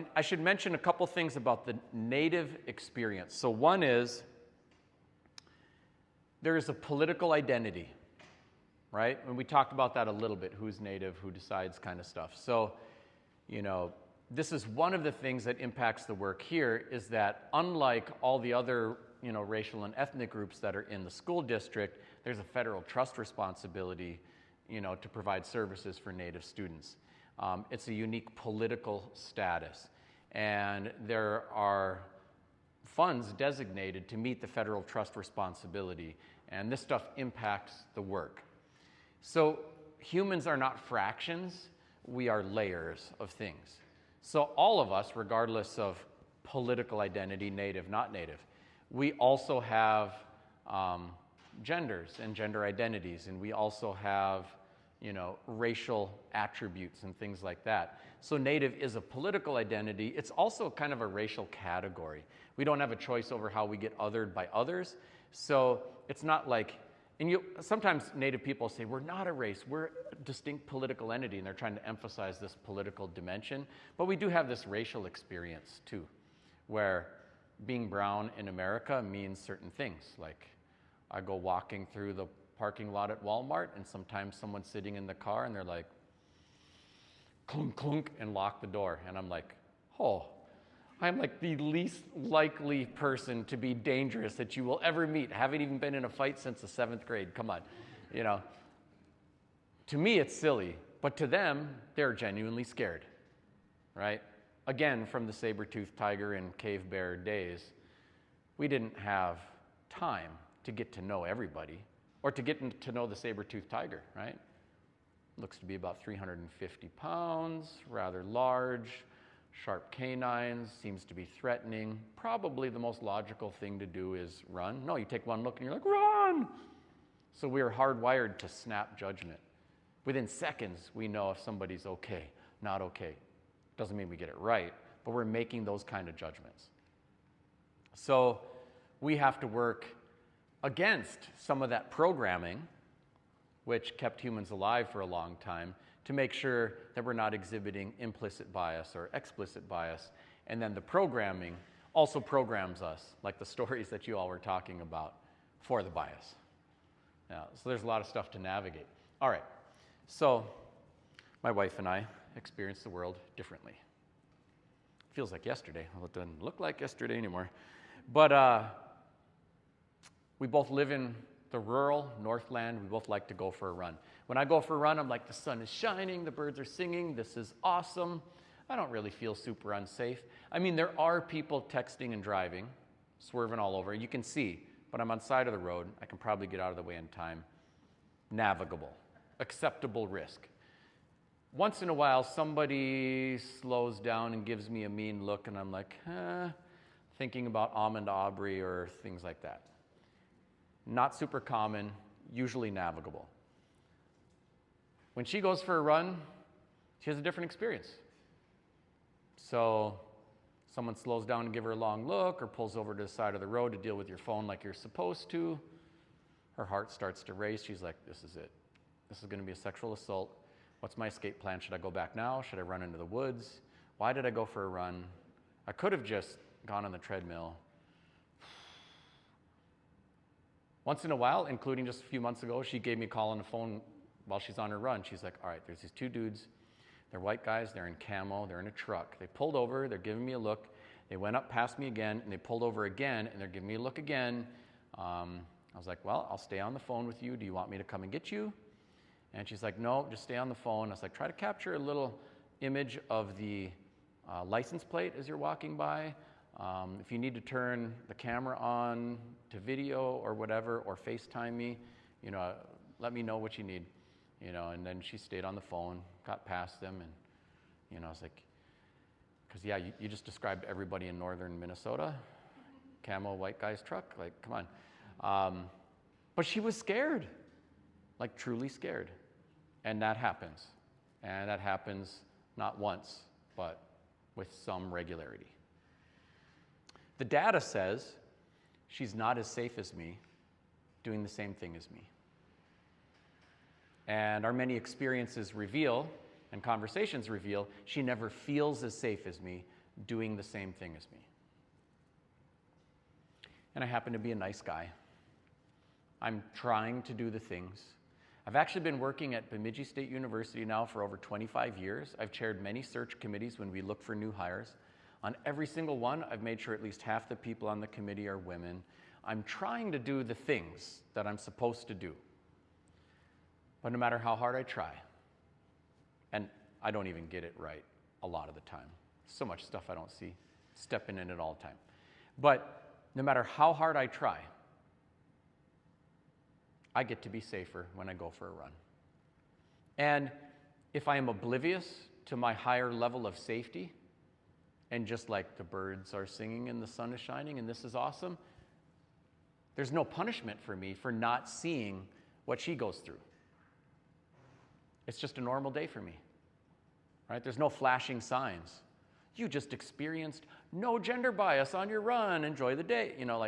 And I should mention a couple things about the Native experience. So one is, there is a political identity, right? And we talked about that a little bit, who's Native, who decides kind of stuff. So, this is one of the things that impacts the work here, is that unlike all the other, racial and ethnic groups that are in the school district, there's a federal trust responsibility, to provide services for Native students. It's a unique political status, and there are funds designated to meet the federal trust responsibility, and this stuff impacts the work. So humans are not fractions, we are layers of things. So all of us, regardless of political identity, Native, not Native, we also have genders and gender identities, and we also have racial attributes and things like that. So Native is a political identity. It's also kind of a racial category. We don't have a choice over how we get othered by others. So it's not like, and sometimes Native people say, we're not a race, we're a distinct political entity, and they're trying to emphasize this political dimension. But we do have this racial experience too, where being brown in America means certain things. Like, I go walking through the parking lot at Walmart, and sometimes someone's sitting in the car and they're like, clunk, clunk, and lock the door. And I'm like, oh, I'm like the least likely person to be dangerous that you will ever meet. Haven't even been in a fight since the 7th grade. Come on. To me, it's silly, but to them, they're genuinely scared, right? Again, from the saber-toothed tiger and cave bear days, we didn't have time to get to know everybody, or to get to know the saber-toothed tiger, right? Looks to be about 350 pounds, rather large, sharp canines, seems to be threatening. Probably the most logical thing to do is run. No, you take one look and you're like, run! So we are hardwired to snap judgment. Within seconds, we know if somebody's okay, not okay. Doesn't mean we get it right, but we're making those kind of judgments. So we have to work against some of that programming, which kept humans alive for a long time, to make sure that we're not exhibiting implicit bias or explicit bias. And then the programming also programs us, like the stories that you all were talking about, for the bias. Yeah, so there's a lot of stuff to navigate. All right, so my wife and I experience the world differently. Feels like yesterday. Well, it doesn't look like yesterday anymore. But we both live in the rural Northland. We both like to go for a run. When I go for a run, I'm like, the sun is shining, the birds are singing, this is awesome. I don't really feel super unsafe. I mean, there are people texting and driving, swerving all over. You can see, but I'm on the side of the road. I can probably get out of the way in time. Navigable, acceptable risk. Once in a while, somebody slows down and gives me a mean look, and I'm like, thinking about Ahmaud Arbery or things like that. Not super common, usually navigable. When she goes for a run, she has a different experience. So someone slows down and give her a long look, or pulls over to the side of the road to deal with your phone like you're supposed to. Her heart starts to race. She's like, this is it. This is going to be a sexual assault. What's my escape plan? Should I go back now? Should I run into the woods? Why did I go for a run? I could have just gone on the treadmill. Once in a while, including just a few months ago, she gave me a call on the phone while she's on her run. She's like, all right, there's these two dudes. They're white guys. They're in camo. They're in a truck. They pulled over. They're giving me a look. They went up past me again, and they pulled over again, and they're giving me a look again. I was like, well, I'll stay on the phone with you. Do you want me to come and get you? And she's like, no, just stay on the phone. I was like, try to capture a little image of the license plate as you're walking by. If you need to turn the camera on to video or whatever, or FaceTime me, let me know what you need. And then she stayed on the phone, got past them, and, I was like, because, yeah, you just described everybody in northern Minnesota. Camo, white guy's truck, like, come on. But she was scared, like truly scared. And that happens. And that happens not once, but with some regularity. The data says she's not as safe as me doing the same thing as me. And our many experiences reveal, and conversations reveal, she never feels as safe as me doing the same thing as me. And I happen to be a nice guy. I'm trying to do the things. I've actually been working at Bemidji State University now for over 25 years. I've chaired many search committees when we look for new hires. On every single one, I've made sure at least half the people on the committee are women. I'm trying to do the things that I'm supposed to do. But no matter how hard I try, and I don't even get it right a lot of the time. So much stuff I don't see, stepping in it all the time. But no matter how hard I try, I get to be safer when I go for a run. And if I am oblivious to my higher level of safety, and just like the birds are singing and the sun is shining and this is awesome, there's no punishment for me for not seeing what she goes through. It's just a normal day for me, right? There's no flashing signs. You just experienced no gender bias on your run, enjoy the day. No,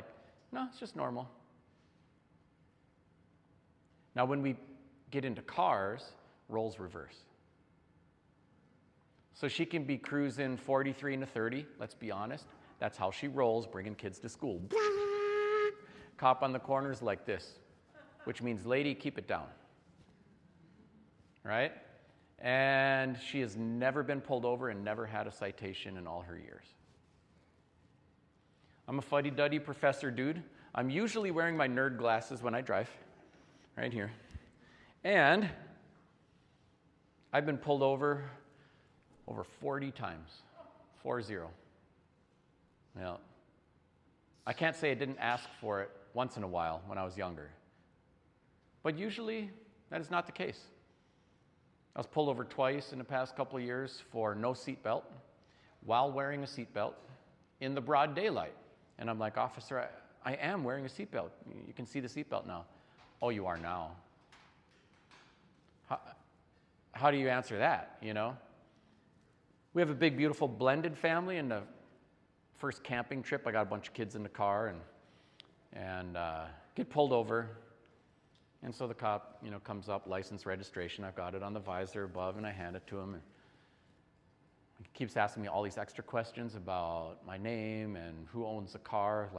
it's just normal. Now, when we get into cars, roles reverse. So she can be cruising 43 and a 30, let's be honest. That's how she rolls, bringing kids to school. Cop on the corners like this, which means, lady, keep it down. Right? And she has never been pulled over and never had a citation in all her years. I'm a fuddy-duddy professor dude. I'm usually wearing my nerd glasses when I drive, right here. And I've been pulled over 40 times, 40. Now, I can't say I didn't ask for it once in a while when I was younger. But usually, that is not the case. I was pulled over twice in the past couple of years for no seatbelt, while wearing a seatbelt, in the broad daylight. And I'm like, officer, I am wearing a seatbelt. You can see the seatbelt now. Oh, you are now. How do you answer that, We have a big, beautiful blended family, and the first camping trip, I got a bunch of kids in the car and get pulled over. And so the cop, comes up, license, registration. I've got it on the visor above, and I hand it to him. And he keeps asking me all these extra questions about my name and who owns the car.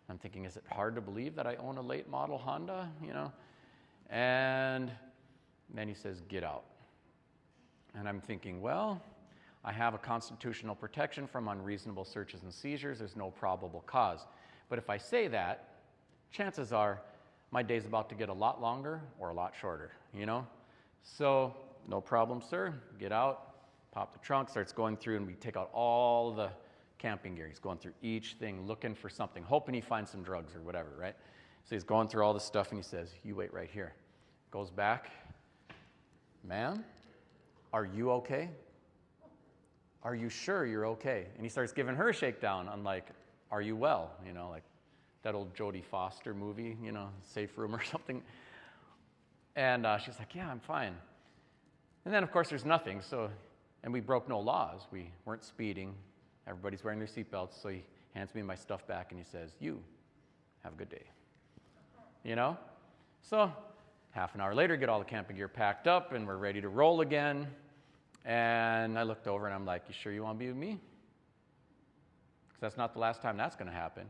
I'm thinking, is it hard to believe that I own a late model Honda, And then he says, get out. And I'm thinking, well, I have a constitutional protection from unreasonable searches and seizures. There's no probable cause. But if I say that, chances are my day's about to get a lot longer or a lot shorter, So, no problem, sir. Get out, pop the trunk, starts going through, and we take out all the camping gear. He's going through each thing, looking for something, hoping he finds some drugs or whatever, right? So he's going through all this stuff, and he says, you wait right here. Goes back. Ma'am, are you okay? Are you sure you're okay? And he starts giving her a shakedown. I'm like, are you well? Like that old Jodie Foster movie, Safe Room or something. And she's like, yeah, I'm fine. And then, of course, there's nothing. And we broke no laws. We weren't speeding. Everybody's wearing their seatbelts. So he hands me my stuff back, and he says, you have a good day. So half an hour later, get all the camping gear packed up, and we're ready to roll again. And I looked over, and I'm like, you sure you want to be with me? Because that's not the last time that's going to happen.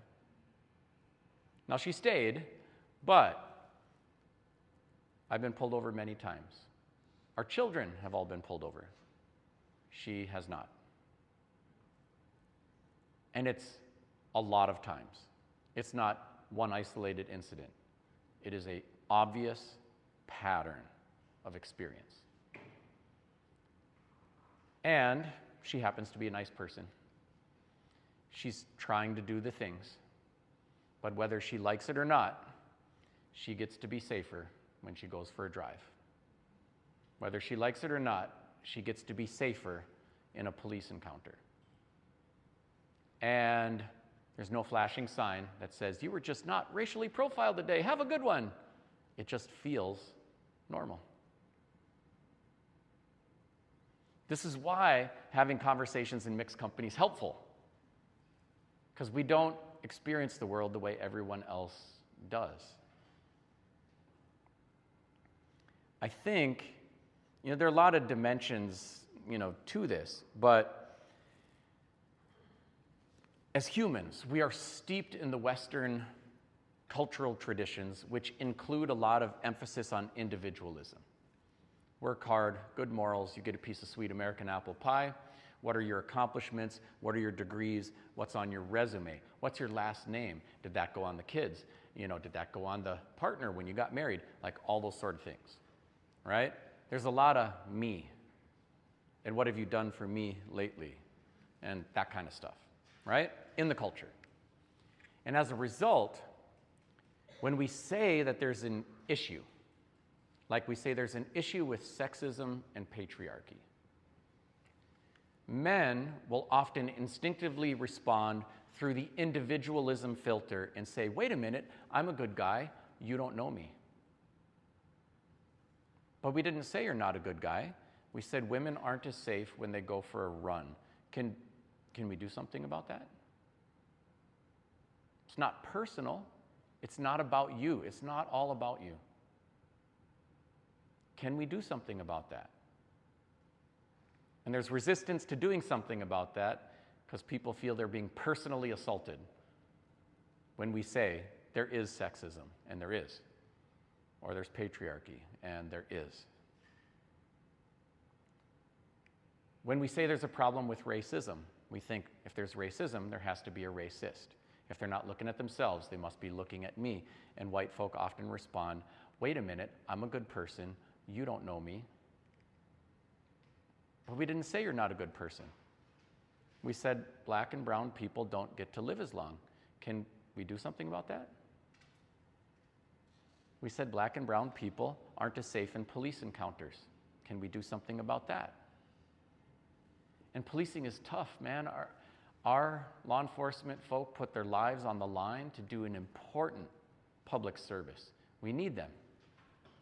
Now, she stayed, but I've been pulled over many times. Our children have all been pulled over. She has not. And it's a lot of times. It's not one isolated incident. It is an obvious pattern of experience. And she happens to be a nice person. She's trying to do the things. But whether she likes it or not, she gets to be safer when she goes for a drive. Whether she likes it or not, she gets to be safer in a police encounter. And there's no flashing sign that says, you were just not racially profiled today. Have a good one. It just feels normal. This is why having conversations in mixed company is helpful. Because we don't experience the world the way everyone else does. I think, there are a lot of dimensions, to this, but As humans, we are steeped in the Western cultural traditions, which include a lot of emphasis on individualism. Work hard, good morals, you get a piece of sweet American apple pie. What are your accomplishments? What are your degrees? What's on your resume? What's your last name? Did that go on the kids? Did that go on the partner when you got married? Like all those sort of things, right? There's a lot of me. And what have you done for me lately? And that kind of stuff, right? In the culture. And as a result, when we say that there's an issue, like we say there's an issue with sexism and patriarchy, men will often instinctively respond through the individualism filter and say, wait a minute, I'm a good guy, you don't know me. But we didn't say you're not a good guy. We said women aren't as safe when they go for a run. Can we do something about that? It's not personal. It's not about you. It's not all about you. Can we do something about that? And there's resistance to doing something about that because people feel they're being personally assaulted when we say there is sexism, and there is, or there's patriarchy, and there is. When we say there's a problem with racism, we think if there's racism, there has to be a racist. If they're not looking at themselves, they must be looking at me. And white folk often respond, wait a minute, I'm a good person, you don't know me. But we didn't say you're not a good person. We said black and brown people don't get to live as long. Can we do something about that? We said black and brown people aren't as safe in police encounters. Can we do something about that? And policing is tough, man. Our law enforcement folk put their lives on the line to do an important public service. We need them.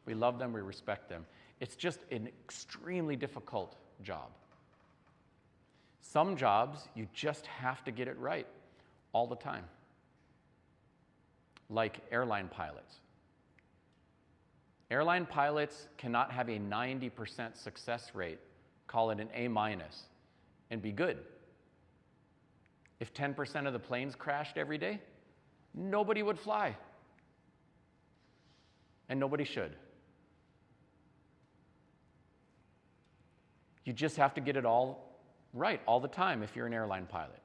We love them, we respect them. It's just an extremely difficult job. Some jobs, you just have to get it right all the time. Like airline pilots. Airline pilots cannot have a 90% success rate, call it an A-, and be good. If 10% of the planes crashed every day, nobody would fly. And nobody should. You just have to get it all right all the time if you're an airline pilot.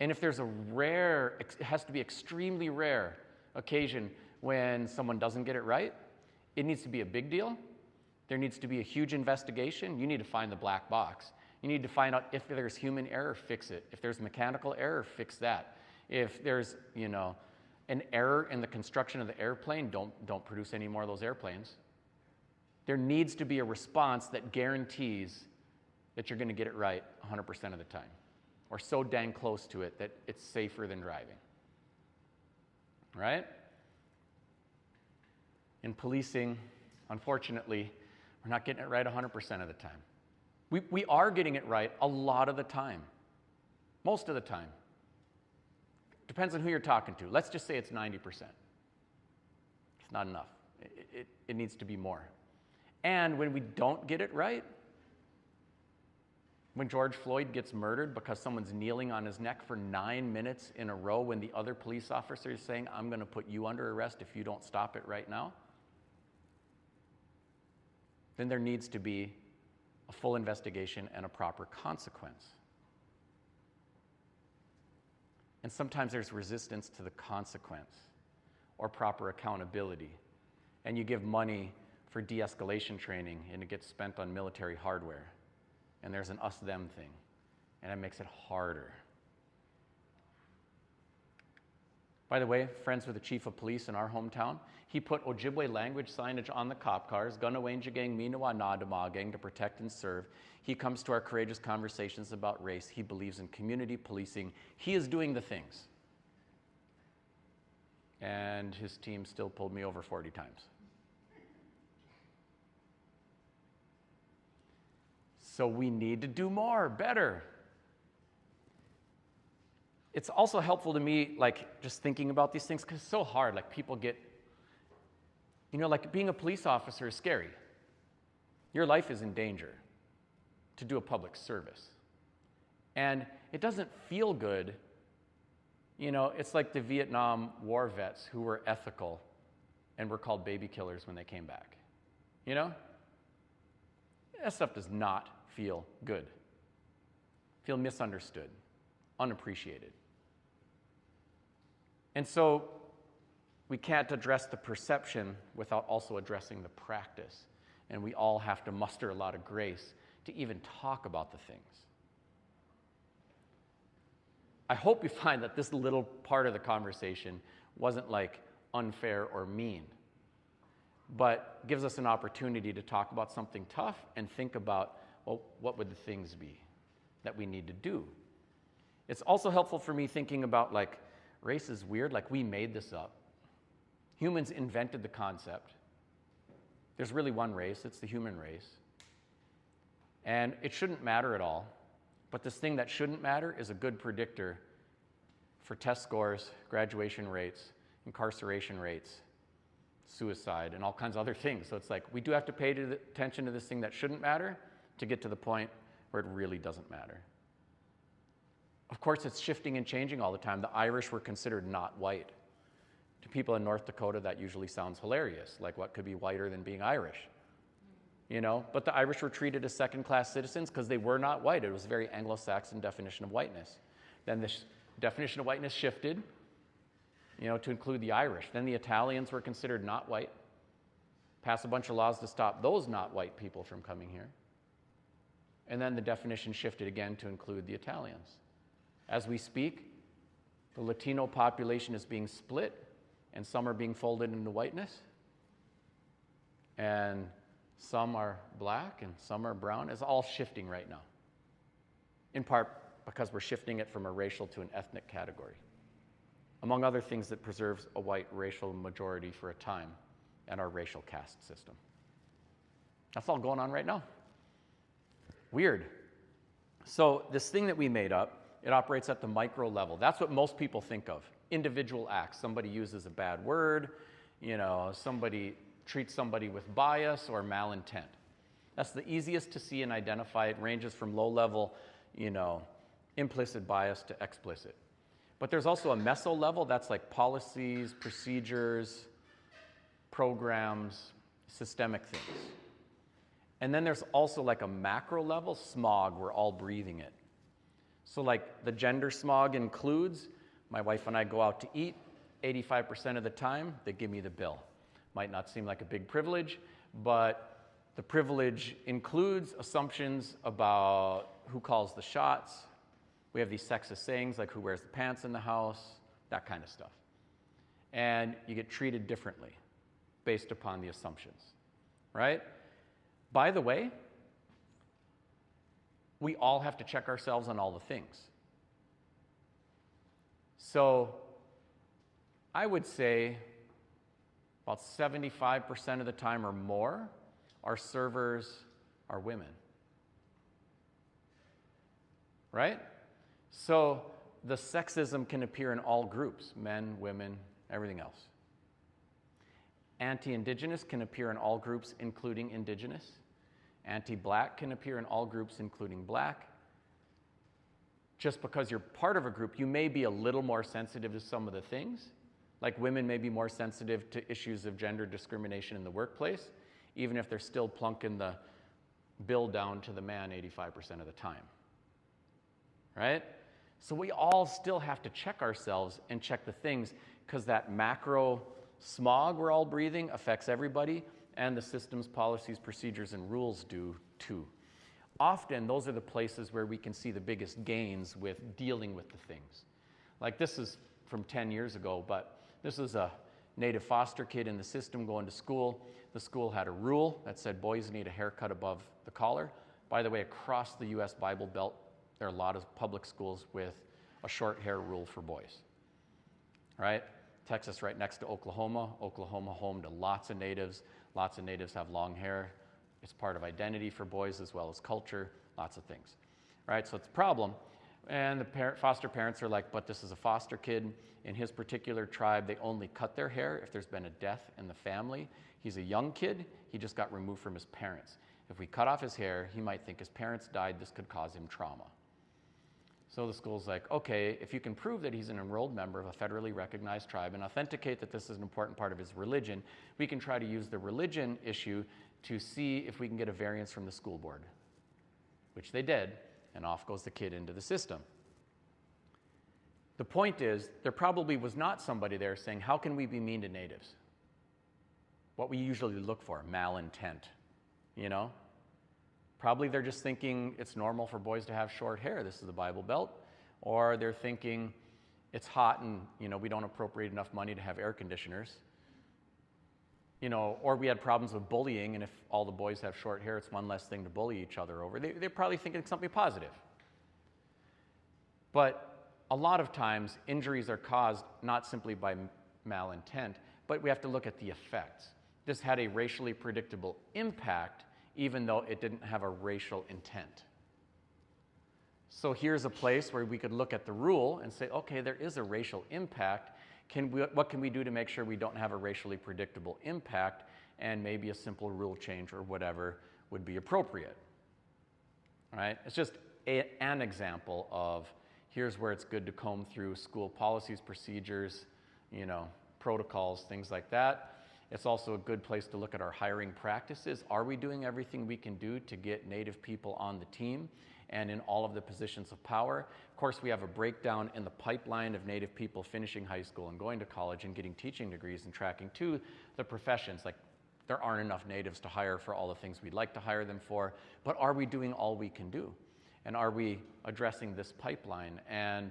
And if there's it has to be extremely rare occasion when someone doesn't get it right, it needs to be a big deal. There needs to be a huge investigation. You need to find the black box. You need to find out if there's human error, fix it. If there's mechanical error, fix that. If there's, an error in the construction of the airplane, don't produce any more of those airplanes. There needs to be a response that guarantees that you're going to get it right 100% of the time, or so dang close to it that it's safer than driving. Right? In policing, unfortunately, we're not getting it right 100% of the time. We are getting it right a lot of the time. Most of the time. Depends on who you're talking to. Let's just say it's 90%. It's not enough. It needs to be more. And when we don't get it right, when George Floyd gets murdered because someone's kneeling on his neck for 9 minutes in a row when the other police officer is saying, I'm going to put you under arrest if you don't stop it right now, then there needs to be a full investigation and a proper consequence. And sometimes there's resistance to the consequence or proper accountability. And you give money for de-escalation training and it gets spent on military hardware. And there's an us-them thing. And it makes it harder. By the way, friends with the chief of police in our hometown, he put Ojibwe language signage on the cop cars, Gunawanjagang Minawa Nadamagang, to protect and serve. He comes to our courageous conversations about race. He believes in community policing. He is doing the things. And his team still pulled me over 40 times. So we need to do more, better. It's also helpful to me, just thinking about these things, because it's so hard. People get, being a police officer is scary. Your life is in danger to do a public service. And it doesn't feel good It's like the Vietnam War vets who were ethical and were called baby killers when they came back. That stuff does not feel good. Feel misunderstood, unappreciated. And so we can't address the perception without also addressing the practice. And we all have to muster a lot of grace to even talk about the things. I hope you find that this little part of the conversation wasn't like unfair or mean, but gives us an opportunity to talk about something tough and think about, well, what would the things be that we need to do? It's also helpful for me thinking about, like, race is weird, like we made this up. Humans invented the concept. There's really one race, it's the human race. And it shouldn't matter at all. But this thing that shouldn't matter is a good predictor for test scores, graduation rates, incarceration rates, suicide, and all kinds of other things. So it's like we do have to pay attention to this thing that shouldn't matter to get to the point where it really doesn't matter. Of course, it's shifting and changing all the time. The Irish were considered not white. To people in North Dakota, that usually sounds hilarious. Like, what could be whiter than being Irish? But the Irish were treated as second-class citizens because they were not white. It was a very Anglo-Saxon definition of whiteness. Then the definition of whiteness shifted, to include the Irish. Then the Italians were considered not white. Passed a bunch of laws to stop those not white people from coming here. And then the definition shifted again to include the Italians. As we speak, the Latino population is being split, and some are being folded into whiteness. And some are black and some are brown. It's all shifting right now, in part because we're shifting it from a racial to an ethnic category, among other things that preserves a white racial majority for a time and our racial caste system. That's all going on right now. Weird. So this thing that we made up, it operates at the micro level. That's what most people think of. Individual acts. Somebody uses a bad word, somebody treats somebody with bias or malintent. That's the easiest to see and identify. It ranges from low level, implicit bias to explicit. But there's also a meso level. That's like policies, procedures, programs, systemic things. And then there's also like a macro level, smog. We're all breathing it. So like the gender smog includes, my wife and I go out to eat. 85% of the time, they give me the bill. Might not seem like a big privilege, but the privilege includes assumptions about who calls the shots. We have these sexist sayings like who wears the pants in the house, that kind of stuff. And you get treated differently based upon the assumptions, right? By the way, we all have to check ourselves on all the things. So I would say about 75% of the time or more, our servers are women. Right? So the sexism can appear in all groups, men, women, everything else. Anti-Indigenous can appear in all groups, including Indigenous. Anti-Black can appear in all groups, including Black. Just because you're part of a group, you may be a little more sensitive to some of the things. Like women may be more sensitive to issues of gender discrimination in the workplace, even if they're still plunking the bill down to the man 85% of the time. Right? So we all still have to check ourselves and check the things, because that macro smog we're all breathing affects everybody, and the systems, policies, procedures, and rules do too. Often, those are the places where we can see the biggest gains with dealing with the things. Like this is from 10 years ago, but this is a native foster kid in the system going to school. The school had a rule that said boys need a haircut above the collar. By the way, across the U.S. Bible Belt, there are a lot of public schools with a short hair rule for boys. Right? Texas right next to Oklahoma. Oklahoma home to lots of natives. Lots of natives have long hair. It's part of identity for boys as well as culture, lots of things. Right? So it's a problem. And the foster parents are like, but this is a foster kid. In his particular tribe, they only cut their hair if there's been a death in the family. He's a young kid. He just got removed from his parents. If we cut off his hair, he might think his parents died. This could cause him trauma. So the school's like, okay, if you can prove that he's an enrolled member of a federally recognized tribe and authenticate that this is an important part of his religion, we can try to use the religion issue to see if we can get a variance from the school board, which they did, and off goes the kid into the system. The point is, there probably was not somebody there saying, how can we be mean to natives? What we usually look for, malintent, you know? Probably they're just thinking it's normal for boys to have short hair. This is the Bible Belt. Or they're thinking it's hot and, we don't appropriate enough money to have air conditioners. Or we had problems with bullying, and if all the boys have short hair, it's one less thing to bully each other over. They're probably thinking something positive. But a lot of times, injuries are caused not simply by malintent, but we have to look at the effects. This had a racially predictable impact, even though it didn't have a racial intent. So here's a place where we could look at the rule and say, okay, there is a racial impact. What can we do to make sure we don't have a racially predictable impact, and maybe a simple rule change or whatever would be appropriate? All right? It's just an example of here's where it's good to comb through school policies, procedures, protocols, things like that. It's also a good place to look at our hiring practices. Are we doing everything we can do to get Native people on the team and in all of the positions of power? Of course, we have a breakdown in the pipeline of Native people finishing high school and going to college and getting teaching degrees and tracking to the professions. Like, there aren't enough Natives to hire for all the things we'd like to hire them for, but are we doing all we can do? And are we addressing this pipeline? And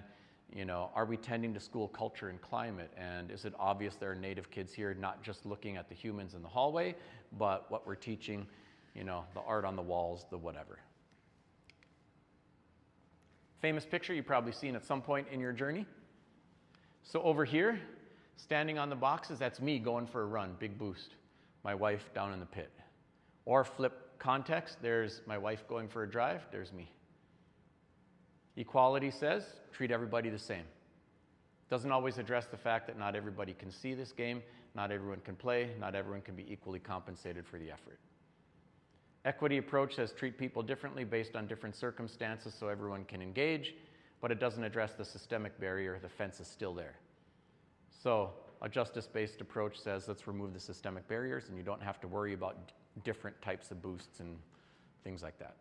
are we tending to school culture and climate? And is it obvious there are Native kids here, not just looking at the humans in the hallway, but what we're teaching, the art on the walls, the whatever. Famous picture you've probably seen at some point in your journey. So over here, standing on the boxes, that's me going for a run, big boost. My wife down in the pit. Or flip context, there's my wife going for a drive, there's me. Equality says, treat everybody the same. Doesn't always address the fact that not everybody can see this game, not everyone can play, not everyone can be equally compensated for the effort. Equity approach says treat people differently based on different circumstances so everyone can engage, but it doesn't address the systemic barrier. The fence is still there. So a justice-based approach says let's remove the systemic barriers and you don't have to worry about different types of boosts and things like that.